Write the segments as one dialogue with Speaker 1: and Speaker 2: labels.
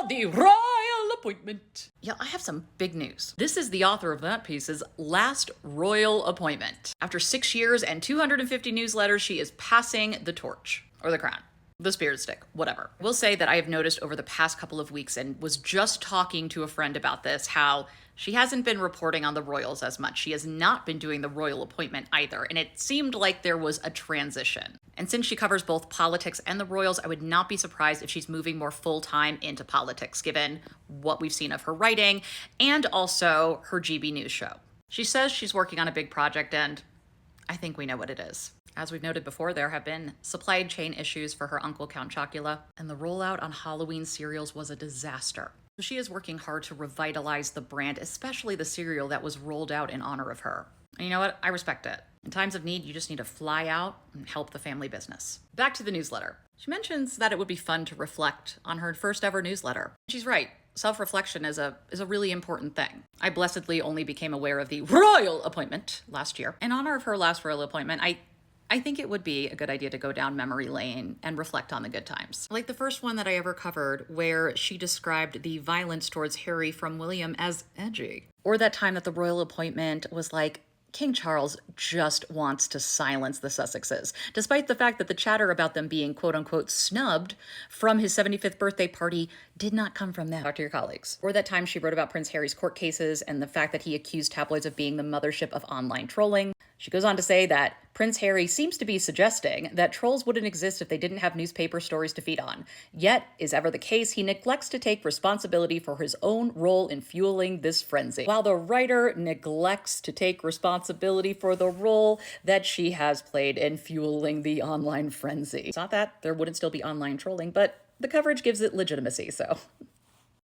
Speaker 1: the royal appointment. Yeah, I have some big news. This is the author of that piece's last royal appointment. After 6 years and 250 newsletters, she is passing the torch, or the crown. The spirit stick, whatever. We'll say that I have noticed over the past couple of weeks, and was just talking to a friend about this, how she hasn't been reporting on the royals as much. She has not been doing the royal appointment either, and it seemed like there was a transition. And since she covers both politics and the royals, I would not be surprised if she's moving more full-time into politics, given what we've seen of her writing and also her GB News show. She says she's working on a big project, and I think we know what it is. As we've noted before, there have been supply chain issues for her uncle, Count Chocula, and the rollout on Halloween cereals was a disaster. So she is working hard to revitalize the brand, especially the cereal that was rolled out in honor of her. And you know what? I respect it. In times of need, you just need to fly out and help the family business. Back to the newsletter. She mentions that it would be fun to reflect on her first ever newsletter. She's right. Self-reflection is a really important thing. I blessedly only became aware of the royal appointment last year. In honor of her last royal appointment, I think it would be a good idea to go down memory lane and reflect on the good times. Like the first one that I ever covered, where she described the violence towards Harry from William as edgy. Or that time that the royal appointment was like, King Charles just wants to silence the Sussexes, despite the fact that the chatter about them being quote-unquote snubbed from his 75th birthday party did not come from them. Talk to your colleagues. Or that time she wrote about Prince Harry's court cases and the fact that he accused tabloids of being the mothership of online trolling. She goes on to say that Prince Harry seems to be suggesting that trolls wouldn't exist if they didn't have newspaper stories to feed on. Yet, as ever the case, he neglects to take responsibility for his own role in fueling this frenzy. While the writer neglects to take responsibility for the role that she has played in fueling the online frenzy. It's not that there wouldn't still be online trolling, but the coverage gives it legitimacy, so.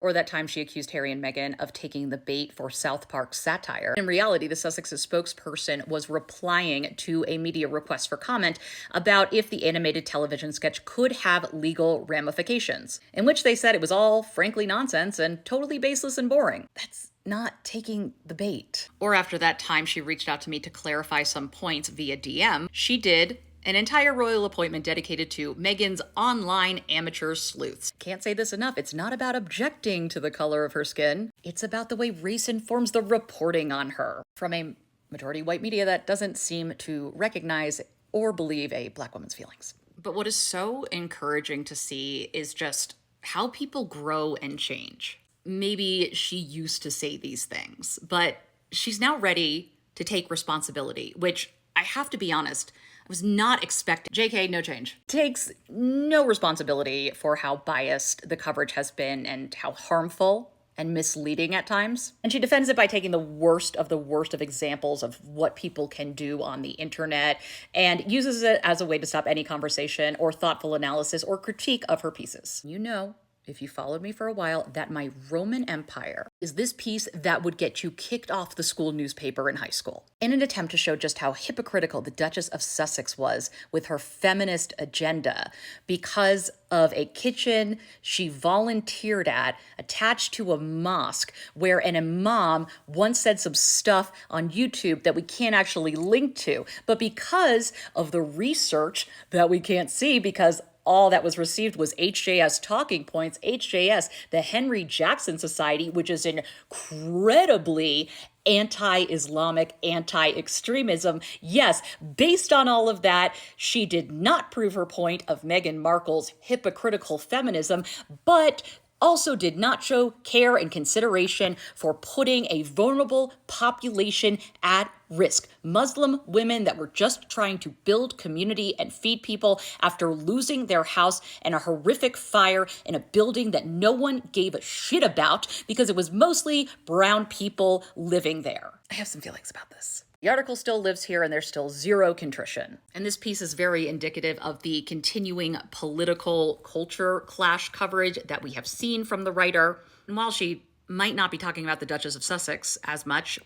Speaker 1: Or that time she accused Harry and Meghan of taking the bait for South Park satire. In reality, the Sussex's spokesperson was replying to a media request for comment about if the animated television sketch could have legal ramifications, in which they said it was all frankly nonsense and totally baseless and boring. That's not taking the bait. Or after that time she reached out to me to clarify some points via DM, she did an entire royal appointment dedicated to Meghan's online amateur sleuths. Can't say this enough. It's not about objecting to the color of her skin. It's about the way race informs the reporting on her from a majority white media that doesn't seem to recognize or believe a Black woman's feelings. But what is so encouraging to see is just how people grow and change. Maybe she used to say these things, but she's now ready to take responsibility, which I have to be honest, I was not expecting. JK, no change. Takes no responsibility for how biased the coverage has been and how harmful and misleading at times. And she defends it by taking the worst of examples of what people can do on the internet and uses it as a way to stop any conversation or thoughtful analysis or critique of her pieces. You know, if you followed me for a while, that my Roman Empire is this piece that would get you kicked off the school newspaper in high school. In an attempt to show just how hypocritical the Duchess of Sussex was with her feminist agenda because of a kitchen she volunteered at attached to a mosque where an imam once said some stuff on YouTube that we can't actually link to, but because of the research that we can't see because all that was received was HJS talking points, HJS, the Henry Jackson Society, which is incredibly anti-Islamic, anti-extremism. Yes, based on all of that, she did not prove her point of Meghan Markle's hypocritical feminism, but also did not show care and consideration for putting a vulnerable population at risk. Muslim women that were just trying to build community and feed people after losing their house in a horrific fire in a building that no one gave a shit about because it was mostly brown people living there. I have some feelings about this. The article still lives here and there's still zero contrition. And this piece is very indicative of the continuing political culture clash coverage that we have seen from the writer. And while she might not be talking about the Duchess of Sussex as much,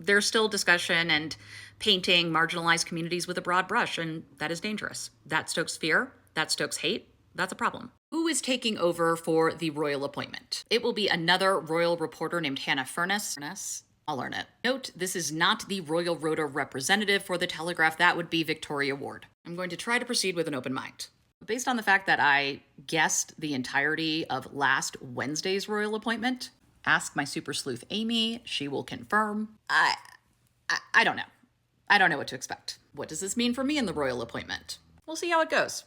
Speaker 1: there's still discussion and painting marginalized communities with a broad brush, and that is dangerous. That stokes fear, that stokes hate, that's a problem. Who is taking over for the royal appointment? It will be another royal reporter named Hannah Furness. I'll learn it. Note, this is not the Royal Rota representative for the Telegraph. That would be Victoria Ward. I'm going to try to proceed with an open mind. Based on the fact that I guessed the entirety of last Wednesday's royal appointment, ask my super sleuth Amy, she will confirm. I don't know. I don't know what to expect. What does this mean for me in the royal appointment? We'll see how it goes.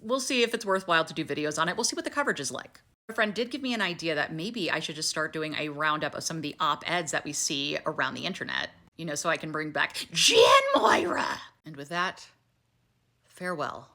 Speaker 1: We'll see if it's worthwhile to do videos on it. We'll see what the coverage is like. A friend did give me an idea that maybe I should just start doing a roundup of some of the op-eds that we see around the internet, so I can bring back Jan Moira. And with that, farewell.